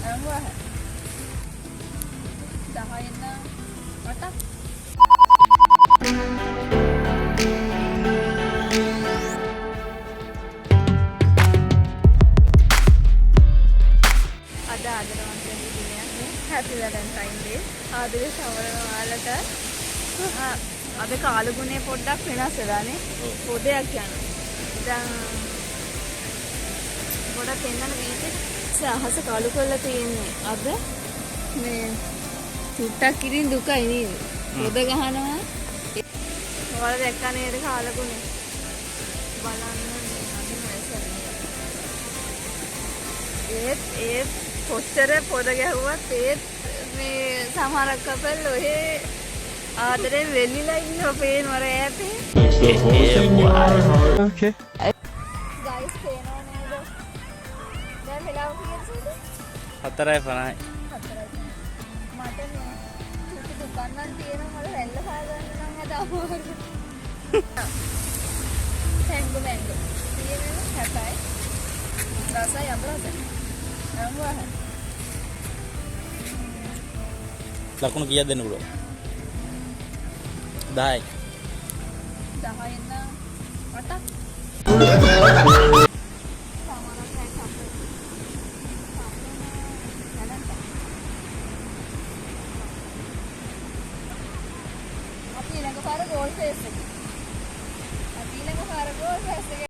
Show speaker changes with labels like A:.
A: Nambah 10 na 8. Ada ආදරවන්තයන් දිනයක් Happy Valentine Day. ආදරේ සමරන ඔයාලට අද කාලගුණේ පොඩ්ඩක් වෙනස් වෙලානේ. පොදයක් යනවා. දැන් ගොඩක් එන්නන වීදේ අහස කාලු කරලා තියෙන්නේ. අද මේ චුට්ටක් ඉතින් දුකයි නේද? පොද ගහනවා. ඔයාලා දැක්කා නේද කාලගුණේ? බලන්න අදින වැසෙන්නේ. ඒ කොච්චර පොද ගැහුවත් ඒත් මේ සමහරක් කපල් ඔහේ ආදරේ වෙලිලා ඉන්නව පේනවර ඈතේ.
B: Okay.
A: ගයිස් පේනව නේද? දැන් වෙලාව කීයද?
B: 4:50.
A: මට මේ චුටි දුකක් නම් තියෙනවා මට රැල්ල කා ගන්න නම් අද අමාරුයි. තැංගු මැංගු. තියෙන්නේ 60යි. රසයි අඹරසයි. නම්වහ.
B: ලකුණු කීයක් දෙන්න පුළුවන්? 10යි.
A: 10 නම් 8ක්. අපි ඊළඟ පාර ගෝල් ෆේස් එක. අපි ඊළඟ පාර ගෝල් ෆේස් එක